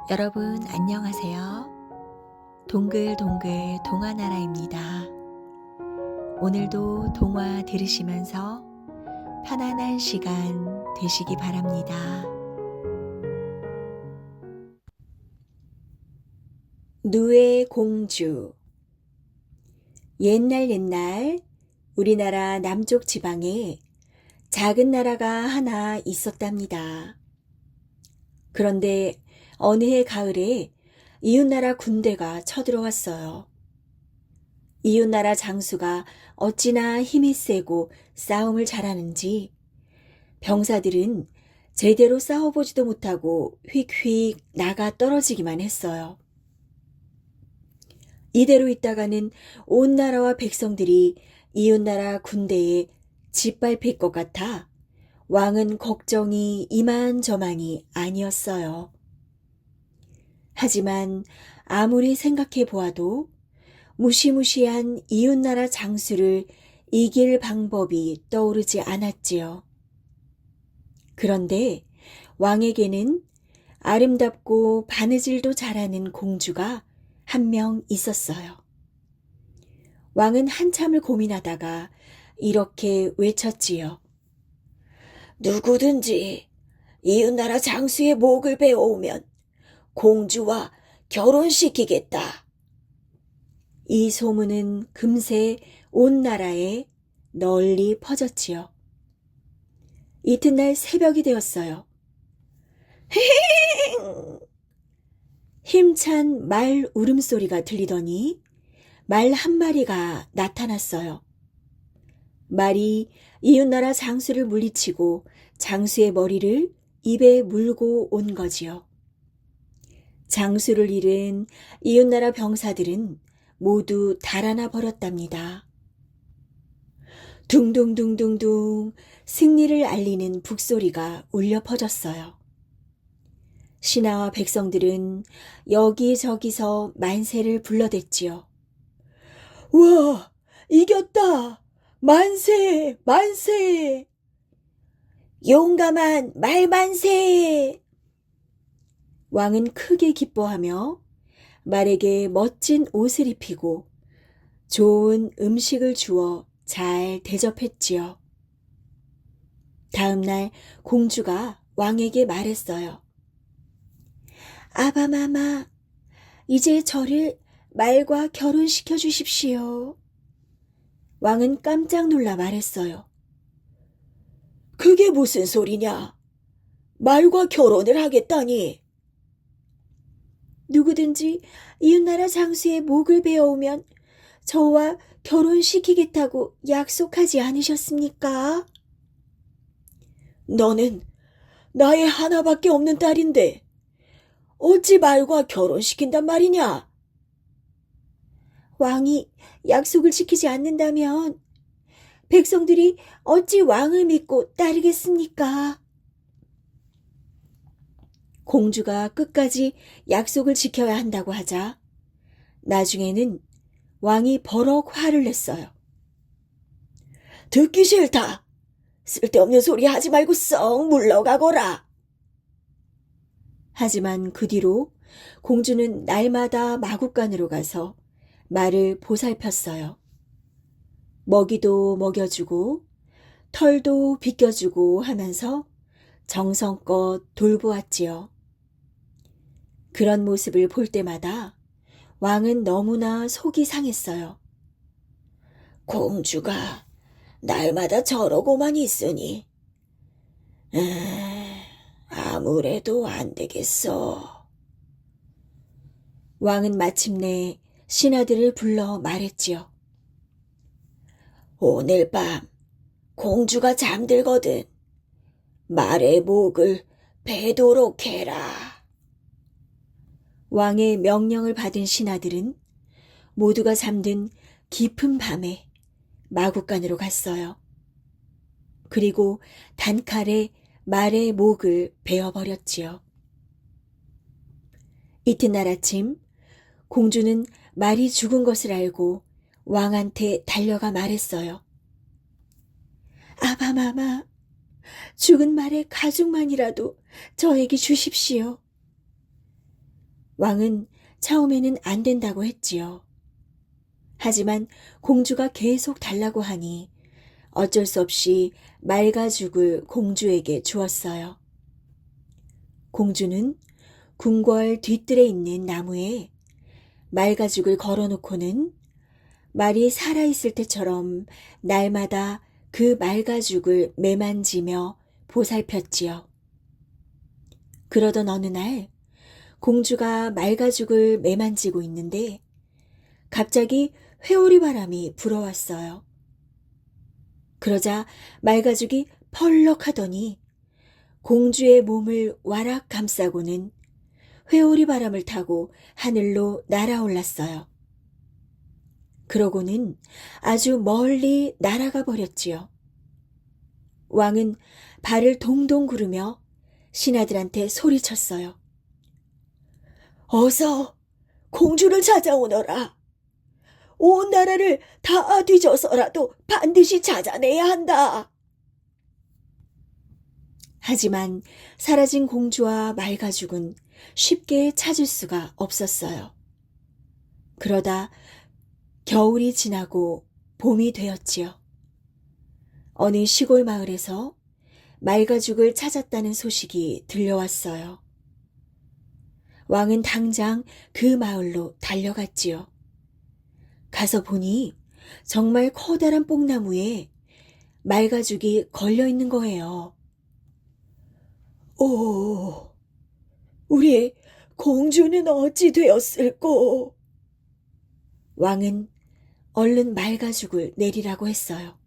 여러분 안녕하세요. 동글동글 동화나라입니다. 오늘도 동화 들으시면서 편안한 시간 되시기 바랍니다. 누의 공주. 옛날 우리나라 남쪽 지방에 작은 나라가 하나 있었답니다. 그런데 어느 해 가을에 이웃나라 군대가 쳐들어왔어요. 이웃나라 장수가 어찌나 힘이 세고 싸움을 잘하는지 병사들은 제대로 싸워보지도 못하고 휙휙 나가 떨어지기만 했어요. 이대로 있다가는 온 나라와 백성들이 이웃나라 군대에 짓밟힐 것 같아 왕은 걱정이 이만저만이 아니었어요. 하지만 아무리 생각해 보아도 무시무시한 이웃나라 장수를 이길 방법이 떠오르지 않았지요. 그런데 왕에게는 아름답고 바느질도 잘하는 공주가 한 명 있었어요. 왕은 한참을 고민하다가 이렇게 외쳤지요. 누구든지 이웃나라 장수의 목을 베어오면 공주와 결혼시키겠다. 이 소문은 금세 온 나라에 널리 퍼졌지요. 이튿날 새벽이 되었어요. 힘찬 말 울음소리가 들리더니 말 한 마리가 나타났어요. 말이 이웃나라 장수를 물리치고 장수의 머리를 입에 물고 온 거지요. 장수를 잃은 이웃나라 병사들은 모두 달아나 버렸답니다. 둥둥둥둥둥 승리를 알리는 북소리가 울려 퍼졌어요. 신하와 백성들은 여기저기서 만세를 불러댔지요. 와, 이겼다! 만세! 만세! 용감한 말 만세! 왕은 크게 기뻐하며 말에게 멋진 옷을 입히고 좋은 음식을 주어 잘 대접했지요. 다음 날 공주가 왕에게 말했어요. 아바마마, 이제 저를 말과 결혼시켜 주십시오. 왕은 깜짝 놀라 말했어요. 그게 무슨 소리냐? 말과 결혼을 하겠다니? 누구든지 이웃나라 장수의 목을 베어오면 저와 결혼시키겠다고 약속하지 않으셨습니까? 너는 나의 하나밖에 없는 딸인데 어찌 말과 결혼시킨단 말이냐? 왕이 약속을 지키지 않는다면 백성들이 어찌 왕을 믿고 따르겠습니까? 공주가 끝까지 약속을 지켜야 한다고 하자 나중에는 왕이 버럭 화를 냈어요. 듣기 싫다. 쓸데없는 소리 하지 말고 썩 물러가거라. 하지만 그 뒤로 공주는 날마다 마국간으로 가서 말을 보살폈어요. 먹이도 먹여주고 털도 빗겨주고 하면서 정성껏 돌보았지요. 그런 모습을 볼 때마다 왕은 너무나 속이 상했어요. 공주가 날마다 저러고만 있으니 아무래도 안 되겠어. 왕은 마침내 신하들을 불러 말했지요. 오늘 밤 공주가 잠들거든 말의 목을 베도록 해라. 왕의 명령을 받은 신하들은 모두가 잠든 깊은 밤에 마국간으로 갔어요. 그리고 단칼에 말의 목을 베어버렸지요. 이튿날 아침 공주는 말이 죽은 것을 알고 왕한테 달려가 말했어요. 아바마마, 죽은 말의 가죽만이라도 저에게 주십시오. 왕은 처음에는 안 된다고 했지요. 하지만 공주가 계속 달라고 하니 어쩔 수 없이 말가죽을 공주에게 주었어요. 공주는 궁궐 뒤뜰에 있는 나무에 말가죽을 걸어놓고는 말이 살아있을 때처럼 날마다 그 말가죽을 매만지며 보살폈지요. 그러던 어느 날 공주가 말가죽을 매만지고 있는데 갑자기 회오리 바람이 불어왔어요. 그러자 말가죽이 펄럭 하더니 공주의 몸을 와락 감싸고는 회오리 바람을 타고 하늘로 날아올랐어요. 그러고는 아주 멀리 날아가 버렸지요. 왕은 발을 동동 구르며 신하들한테 소리쳤어요. 어서 공주를 찾아오너라. 온 나라를 다 뒤져서라도 반드시 찾아내야 한다. 하지만 사라진 공주와 말가죽은 쉽게 찾을 수가 없었어요. 그러다 겨울이 지나고 봄이 되었지요. 어느 시골 마을에서 말가죽을 찾았다는 소식이 들려왔어요. 왕은 당장 그 마을로 달려갔지요. 가서 보니 정말 커다란 뽕나무에 말가죽이 걸려 있는 거예요. 오, 우리 공주는 어찌 되었을꼬? 왕은 얼른 말가죽을 내리라고 했어요.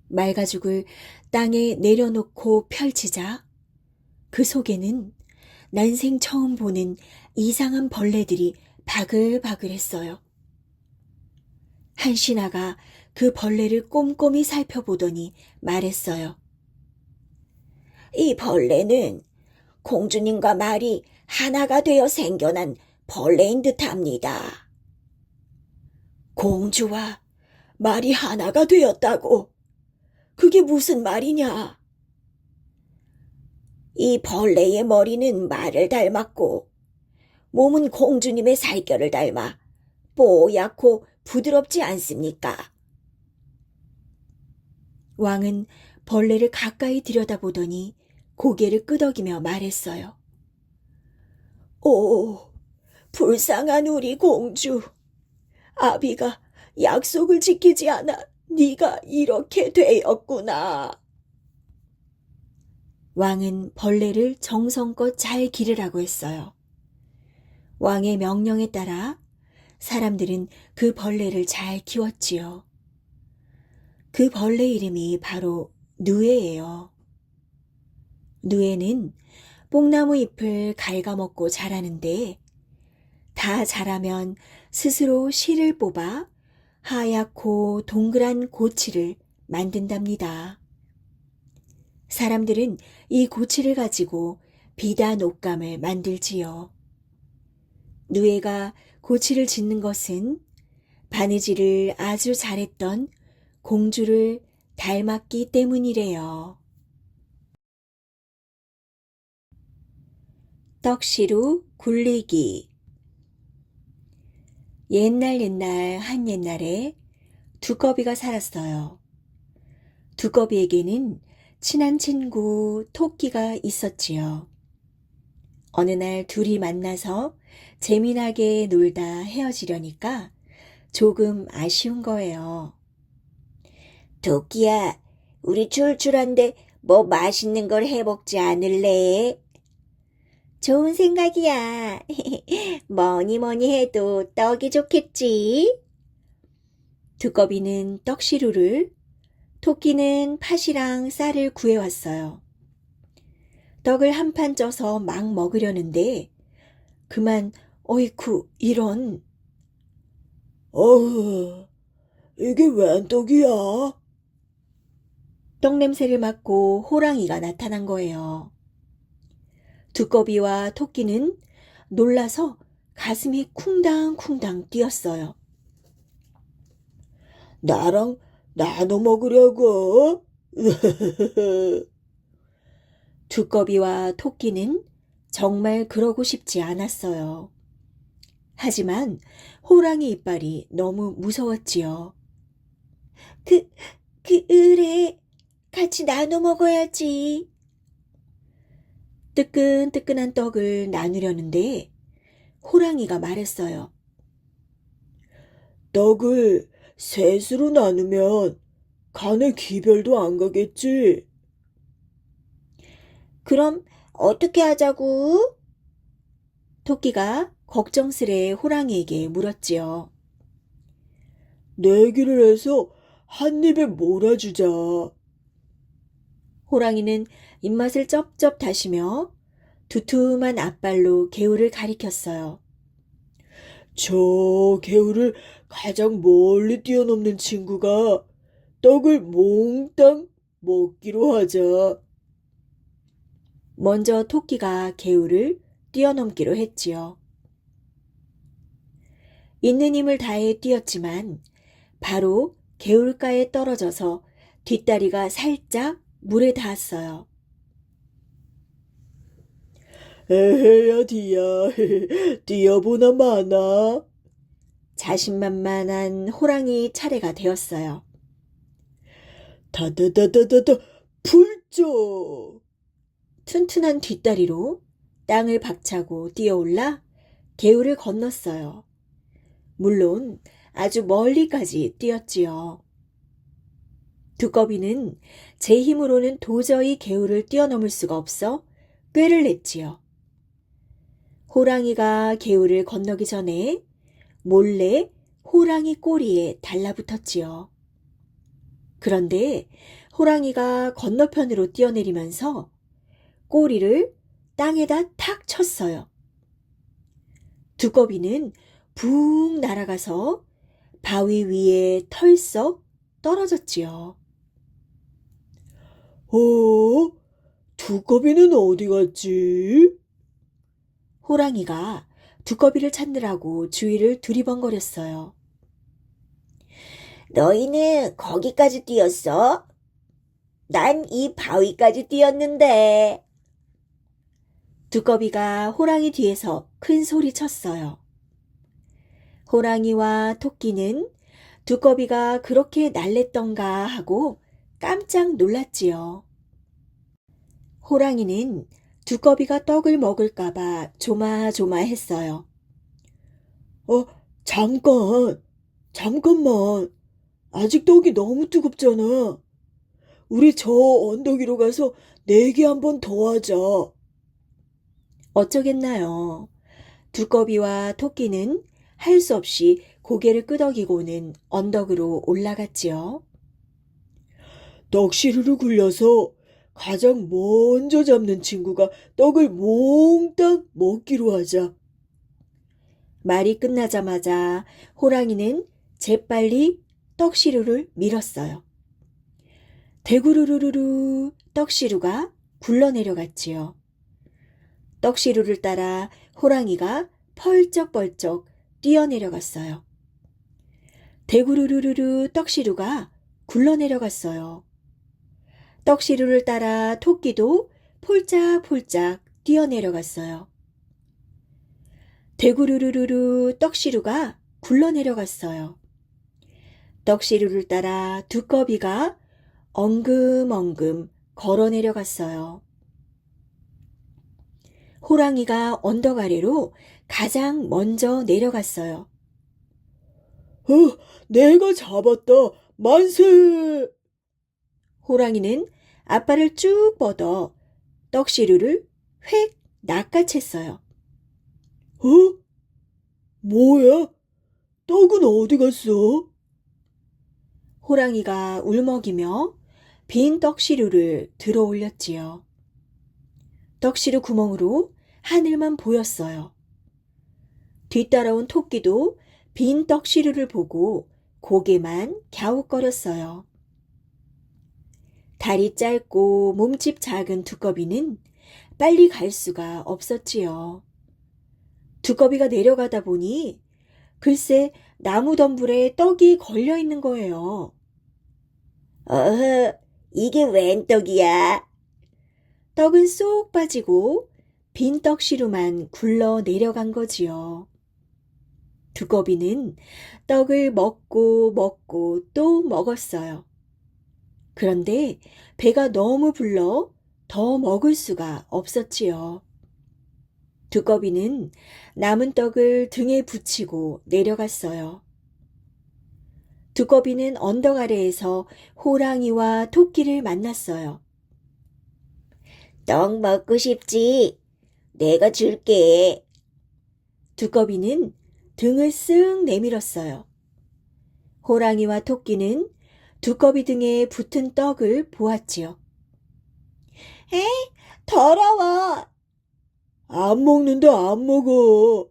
말가죽을 땅에 내려놓고 펼치자 그 속에는 난생 처음 보는 이상한 벌레들이 바글바글했어요. 한 신하가 그 벌레를 꼼꼼히 살펴보더니 말했어요. 이 벌레는 공주님과 말이 하나가 되어 생겨난 벌레인 듯합니다. 공주와 말이 하나가 되었다고? 그게 무슨 말이냐? 이 벌레의 머리는 말을 닮았고 몸은 공주님의 살결을 닮아 뽀얗고 부드럽지 않습니까? 왕은 벌레를 가까이 들여다보더니 고개를 끄덕이며 말했어요. 오, 불쌍한 우리 공주. 아비가 약속을 지키지 않아 네가 이렇게 되었구나. 왕은 벌레를 정성껏 잘 기르라고 했어요. 왕의 명령에 따라 사람들은 그 벌레를 잘 키웠지요. 그 벌레 이름이 바로 누에예요. 누에는 뽕나무 잎을 갉아먹고 자라는데 다 자라면 스스로 실을 뽑아 하얗고 동그란 고치를 만든답니다. 사람들은 이 고치를 가지고 비단 옷감을 만들지요. 누에가 고치를 짓는 것은 바느질을 아주 잘했던 공주를 닮았기 때문이래요. 떡시루 굴리기. 옛날 한 옛날에 두꺼비가 살았어요. 두꺼비에게는 친한 친구 토끼가 있었지요. 어느 날 둘이 만나서 재미나게 놀다 헤어지려니까 조금 아쉬운 거예요. 토끼야, 우리 출출한데 뭐 맛있는 걸 해먹지 않을래? 좋은 생각이야. 뭐니 해도 떡이 좋겠지? 두꺼비는 떡시루를, 토끼는 팥이랑 쌀을 구해왔어요. 떡을 한 판 쪄서 막 먹으려는데 그만 어이쿠 이런. 이게 웬 떡이야? 떡 냄새를 맡고 호랑이가 나타난 거예요. 두꺼비와 토끼는 놀라서 가슴이 쿵당쿵당 뛰었어요. 나랑 나눠 먹으려고? 두꺼비와 토끼는 정말 그러고 싶지 않았어요. 하지만 호랑이 이빨이 너무 무서웠지요. 그, 그래. 같이 나눠 먹어야지. 뜨끈뜨끈한 떡을 나누려는데 호랑이가 말했어요. 떡을 셋으로 나누면 간에 기별도 안 가겠지? 그럼 어떻게 하자고? 토끼가 걱정스레 호랑이에게 물었지요. 내기를 해서 한 입에 몰아주자. 호랑이는 입맛을 쩝쩝 다시며 두툼한 앞발로 개울을 가리켰어요. 저 개울을 가장 멀리 뛰어넘는 친구가 떡을 몽땅 먹기로 하자. 먼저 토끼가 개울을 뛰어넘기로 했지요. 있는 힘을 다해 뛰었지만 바로 개울가에 떨어져서 뒷다리가 살짝 물에 닿았어요. 에헤야 디야 뛰어보나 마나. 자신만만한 호랑이 차례가 되었어요. 다다다다다다 풀쩍. 튼튼한 뒷다리로 땅을 박차고 뛰어올라 개울을 건넜어요. 물론 아주 멀리까지 뛰었지요. 두꺼비는 제 힘으로는 도저히 개울을 뛰어넘을 수가 없어 꾀를 냈지요. 호랑이가 개울을 건너기 전에 몰래 호랑이 꼬리에 달라붙었지요. 그런데 호랑이가 건너편으로 뛰어내리면서 꼬리를 땅에다 탁 쳤어요. 두꺼비는 붕 날아가서 바위 위에 털썩 떨어졌지요. 어? 두꺼비는 어디 갔지? 호랑이가 두꺼비를 찾느라고 주위를 두리번거렸어요. 너희는 거기까지 뛰었어? 난 이 바위까지 뛰었는데. 두꺼비가 호랑이 뒤에서 큰 소리 쳤어요. 호랑이와 토끼는 두꺼비가 그렇게 날랬던가 하고 깜짝 놀랐지요. 호랑이는 두꺼비가 떡을 먹을까봐 조마조마했어요. 잠깐, 잠깐만. 아직 떡이 너무 뜨겁잖아. 우리 저 언덕 위로 가서 내기 한 번 더 하자. 어쩌겠나요. 두꺼비와 토끼는 할 수 없이 고개를 끄덕이고는 언덕으로 올라갔지요. 떡시루를 굴려서 가장 먼저 잡는 친구가 떡을 몽땅 먹기로 하자. 말이 끝나자마자 호랑이는 재빨리 떡시루를 밀었어요. 대구르르르르 떡시루가 굴러내려갔지요. 떡시루를 따라 호랑이가 펄쩍펄쩍 뛰어내려갔어요. 대구르르르르 떡시루가 굴러내려갔어요. 떡시루를 따라 토끼도 폴짝폴짝 뛰어내려갔어요. 대구르르르르 떡시루가 굴러내려갔어요. 떡시루를 따라 두꺼비가 엉금엉금 걸어내려갔어요. 호랑이가 언덕 아래로 가장 먼저 내려갔어요. 내가 잡았다. 만세! 호랑이는 앞발을 쭉 뻗어 떡시루를 획 낚아챘어요. 뭐야? 떡은 어디 갔어? 호랑이가 울먹이며 빈 떡시루를 들어 올렸지요. 떡시루 구멍으로 하늘만 보였어요. 뒤따라온 토끼도 빈 떡시루를 보고 고개만 갸웃거렸어요. 다리 짧고 몸집 작은 두꺼비는 빨리 갈 수가 없었지요. 두꺼비가 내려가다 보니 글쎄 나무 덤불에 떡이 걸려 있는 거예요. 어허, 이게 웬 떡이야? 떡은 쏙 빠지고 빈 떡시루만 굴러 내려간 거지요. 두꺼비는 떡을 먹고 먹고 또 먹었어요. 그런데 배가 너무 불러 더 먹을 수가 없었지요. 두꺼비는 남은 떡을 등에 붙이고 내려갔어요. 두꺼비는 언덕 아래에서 호랑이와 토끼를 만났어요. 떡 먹고 싶지? 내가 줄게. 두꺼비는 등을 쓱 내밀었어요. 호랑이와 토끼는 두꺼비 등에 붙은 떡을 보았지요. 에이, 더러워. 안 먹는다, 안 먹어.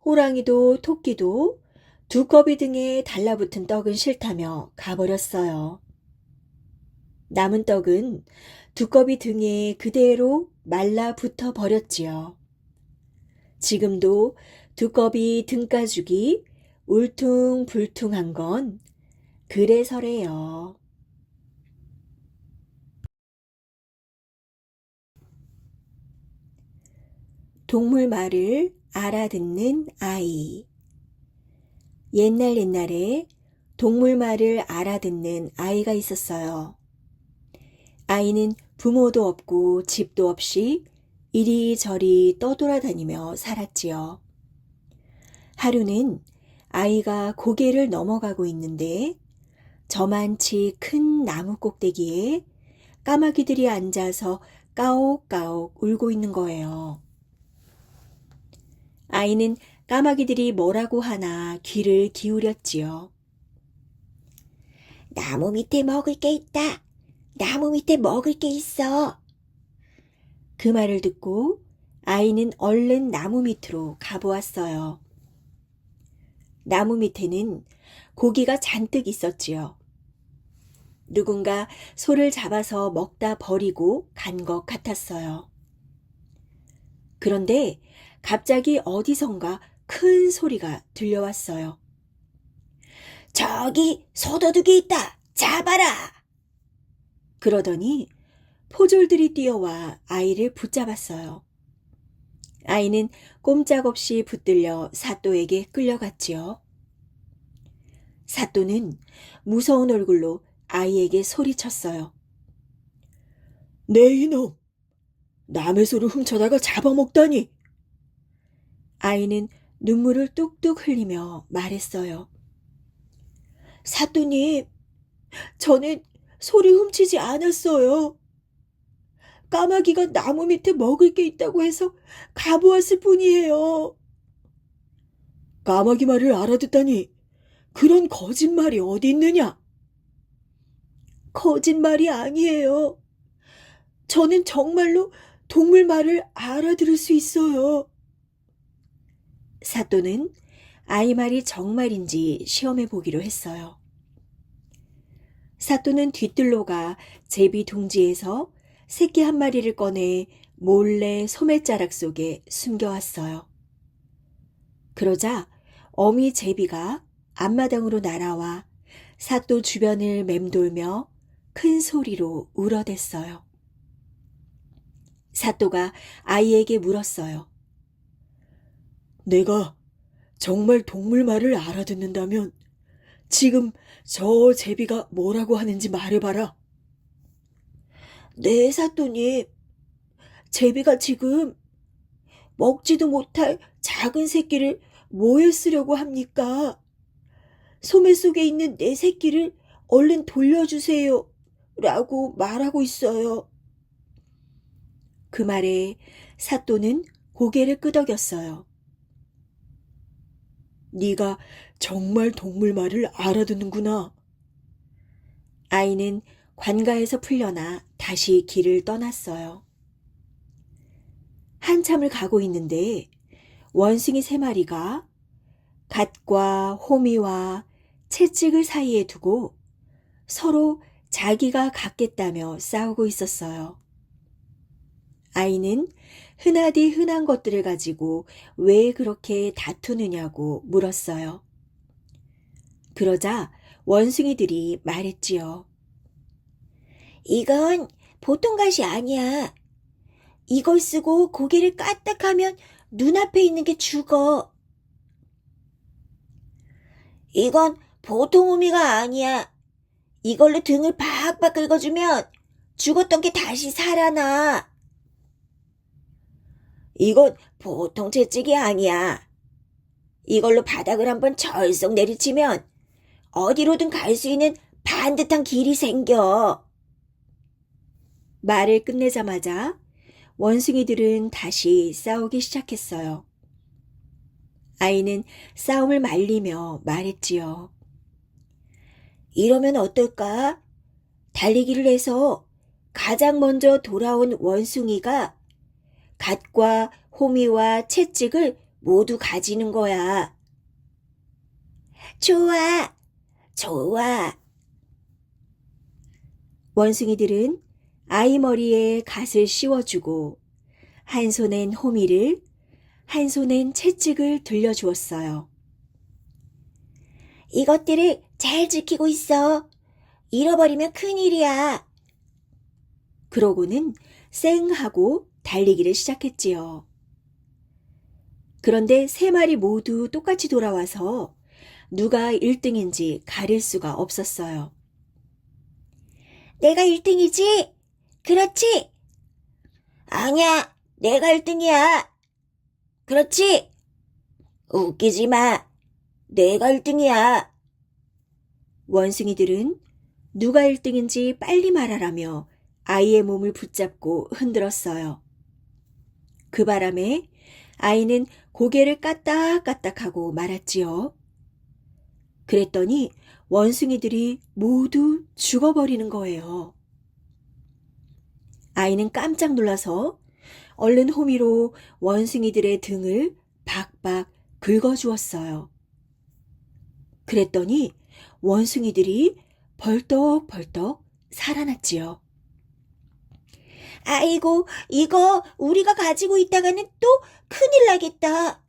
호랑이도 토끼도 두꺼비 등에 달라붙은 떡은 싫다며 가버렸어요. 남은 떡은 두꺼비 등에 그대로 말라붙어 버렸지요. 지금도 두꺼비 등가죽이 울퉁불퉁한 건 그래서래요. 동물 말을 알아듣는 아이. 옛날에 동물 말을 알아듣는 아이가 있었어요. 아이는 부모도 없고 집도 없이 이리저리 떠돌아다니며 살았지요. 하루는 아이가 고개를 넘어가고 있는데 저만치 큰 나무 꼭대기에 까마귀들이 앉아서 까옥까옥 울고 있는 거예요. 아이는 까마귀들이 뭐라고 하나 귀를 기울였지요. 나무 밑에 먹을 게 있다. 나무 밑에 먹을 게 있어. 그 말을 듣고 아이는 얼른 나무 밑으로 가보았어요. 나무 밑에는 고기가 잔뜩 있었지요. 누군가 소를 잡아서 먹다 버리고 간 것 같았어요. 그런데 갑자기 어디선가 큰 소리가 들려왔어요. 저기 소도둑이 있다. 잡아라. 그러더니 포졸들이 뛰어와 아이를 붙잡았어요. 아이는 꼼짝없이 붙들려 사또에게 끌려갔지요. 사또는 무서운 얼굴로 아이에게 소리쳤어요. 네 이놈, 남의 소를 훔쳐다가 잡아먹다니. 아이는 눈물을 뚝뚝 흘리며 말했어요. 사또님, 저는 소를 훔치지 않았어요. 까마귀가 나무 밑에 먹을 게 있다고 해서 가보았을 뿐이에요. 까마귀 말을 알아듣다니 그런 거짓말이 어디 있느냐? 거짓말이 아니에요. 저는 정말로 동물 말을 알아들을 수 있어요. 사또는 아이 말이 정말인지 시험해 보기로 했어요. 사또는 뒤뜰로 가 제비 둥지에서 새끼 한 마리를 꺼내 몰래 소매자락 속에 숨겨왔어요. 그러자 어미 제비가 앞마당으로 날아와 사또 주변을 맴돌며 큰 소리로 울어댔어요. 사또가 아이에게 물었어요. 내가 정말 동물 말을 알아듣는다면 지금 저 제비가 뭐라고 하는지 말해봐라. 네, 사또님. 제비가 지금 먹지도 못할 작은 새끼를 뭐에 쓰려고 합니까? 소매 속에 있는 내 새끼를 얼른 돌려주세요. 라고 말하고 있어요. 그 말에 사또는 고개를 끄덕였어요. 네가 정말 동물 말을 알아듣는구나. 아이는 관가에서 풀려나 다시 길을 떠났어요. 한참을 가고 있는데 원숭이 3마리가 갓과 호미와 채찍을 사이에 두고 서로 자기가 갖겠다며 싸우고 있었어요. 아이는 흔하디 흔한 것들을 가지고 왜 그렇게 다투느냐고 물었어요. 그러자 원숭이들이 말했지요. 이건 보통 갓이 아니야. 이걸 쓰고 고개를 까딱하면 눈앞에 있는 게 죽어. 이건 보통 우미가 아니야. 이걸로 등을 박박 긁어주면 죽었던 게 다시 살아나. 이건 보통 채찍이 아니야. 이걸로 바닥을 한번 절썩 내리치면 어디로든 갈 수 있는 반듯한 길이 생겨. 말을 끝내자마자 원숭이들은 다시 싸우기 시작했어요. 아이는 싸움을 말리며 말했지요. 이러면 어떨까? 달리기를 해서 가장 먼저 돌아온 원숭이가 갓과 호미와 채찍을 모두 가지는 거야. 좋아, 좋아. 원숭이들은 아이 머리에 갓을 씌워주고 한 손엔 호미를, 한 손엔 채찍을 들려주었어요. 이것들을 잘 지키고 있어. 잃어버리면 큰일이야. 그러고는 쌩 하고 달리기를 시작했지요. 그런데 세 마리 모두 똑같이 돌아와서 누가 1등인지 가릴 수가 없었어요. 내가 1등이지? 그렇지? 아니야, 내가 1등이야. 그렇지? 웃기지 마. 내가 1등이야. 원숭이들은 누가 1등인지 빨리 말하라며 아이의 몸을 붙잡고 흔들었어요. 그 바람에 아이는 고개를 까딱까딱하고 말았지요. 그랬더니 원숭이들이 모두 죽어버리는 거예요. 아이는 깜짝 놀라서 얼른 호미로 원숭이들의 등을 박박 긁어주었어요. 그랬더니 원숭이들이 벌떡벌떡 살아났지요. 아이고, 이거 우리가 가지고 있다가는 또 큰일 나겠다.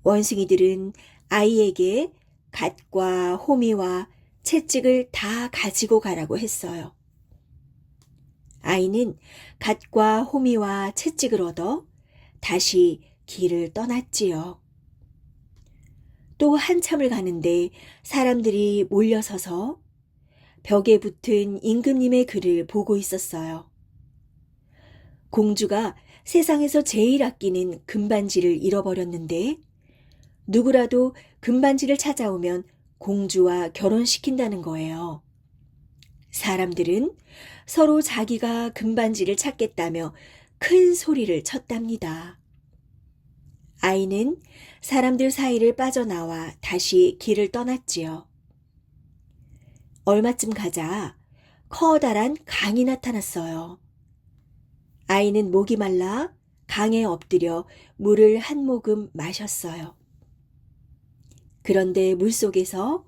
원숭이들은 아이에게 갓과 호미와 채찍을 다 가지고 가라고 했어요. 아이는 갓과 호미와 채찍을 얻어 다시 길을 떠났지요. 또 한참을 가는데 사람들이 몰려서서 벽에 붙은 임금님의 글을 보고 있었어요. 공주가 세상에서 제일 아끼는 금반지를 잃어버렸는데 누구라도 금반지를 찾아오면 공주와 결혼시킨다는 거예요. 사람들은 서로 자기가 금반지를 찾겠다며 큰 소리를 쳤답니다. 아이는 사람들 사이를 빠져나와 다시 길을 떠났지요. 얼마쯤 가자 커다란 강이 나타났어요. 아이는 목이 말라 강에 엎드려 물을 한 모금 마셨어요. 그런데 물속에서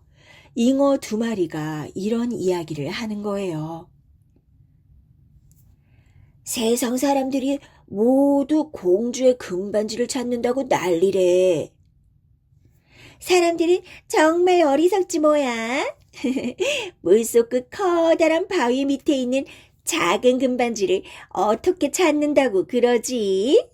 잉어 2마리가 이런 이야기를 하는 거예요. 세상 사람들이 모두 공주의 금반지를 찾는다고 난리래. 사람들은 정말 어리석지 뭐야. 물속 그 커다란 바위 밑에 있는 작은 금반지를 어떻게 찾는다고 그러지?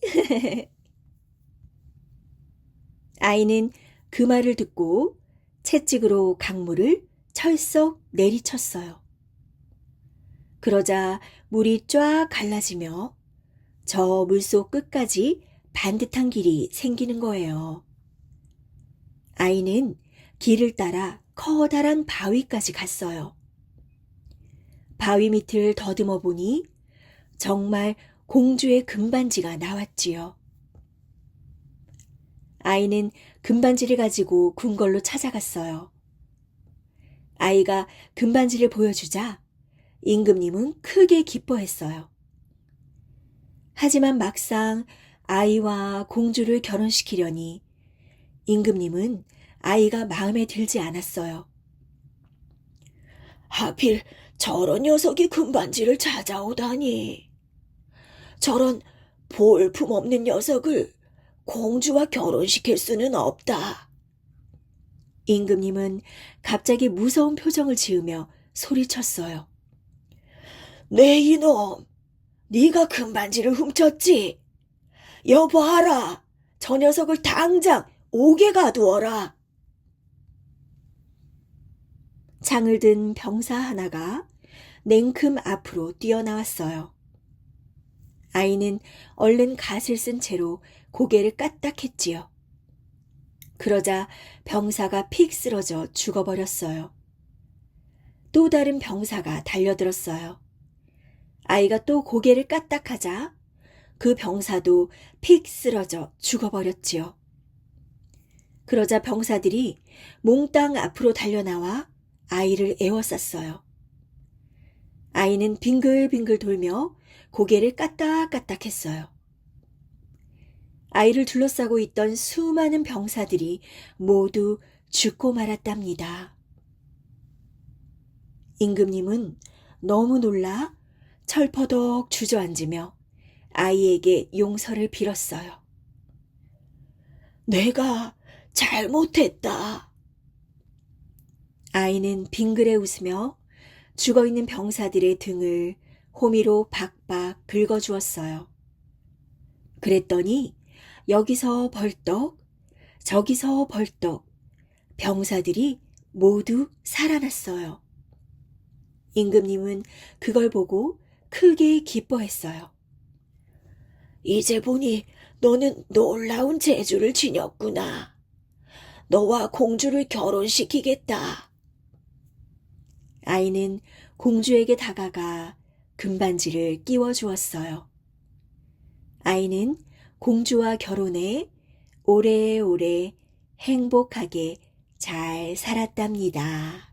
아이는 그 말을 듣고 채찍으로 강물을 철썩 내리쳤어요. 그러자 물이 쫙 갈라지며 저 물속 끝까지 반듯한 길이 생기는 거예요. 아이는 길을 따라 커다란 바위까지 갔어요. 바위 밑을 더듬어 보니 정말 공주의 금반지가 나왔지요. 아이는 금반지를 가지고 궁궐로 찾아갔어요. 아이가 금반지를 보여주자 임금님은 크게 기뻐했어요. 하지만 막상 아이와 공주를 결혼시키려니 임금님은 아이가 마음에 들지 않았어요. 하필 저런 녀석이 금반지를 찾아오다니. 저런 볼품없는 녀석을 공주와 결혼시킬 수는 없다. 임금님은 갑자기 무서운 표정을 지으며 소리쳤어요. 네 이놈, 네가 금반지를 훔쳤지? 여보하라. 저 녀석을 당장 옥에 가두어라. 창을 든 병사 하나가 냉큼 앞으로 뛰어나왔어요. 아이는 얼른 갓을 쓴 채로 고개를 까딱했지요. 그러자 병사가 픽 쓰러져 죽어버렸어요. 또 다른 병사가 달려들었어요. 아이가 또 고개를 까딱하자 그 병사도 픽 쓰러져 죽어버렸지요. 그러자 병사들이 몽땅 앞으로 달려나와 아이를 에워쌌어요. 아이는 빙글빙글 돌며 고개를 까딱까딱했어요. 아이를 둘러싸고 있던 수많은 병사들이 모두 죽고 말았답니다. 임금님은 너무 놀라 철퍼덕 주저앉으며 아이에게 용서를 빌었어요. 내가 잘못했다. 아이는 빙그레 웃으며 죽어있는 병사들의 등을 호미로 박박 긁어주었어요. 그랬더니 여기서 벌떡 저기서 벌떡 병사들이 모두 살아났어요. 임금님은 그걸 보고 크게 기뻐했어요. 이제 보니 너는 놀라운 재주를 지녔구나. 너와 공주를 결혼시키겠다. 아이는 공주에게 다가가 금반지를 끼워주었어요. 아이는 공주와 결혼해 오래오래 행복하게 잘 살았답니다.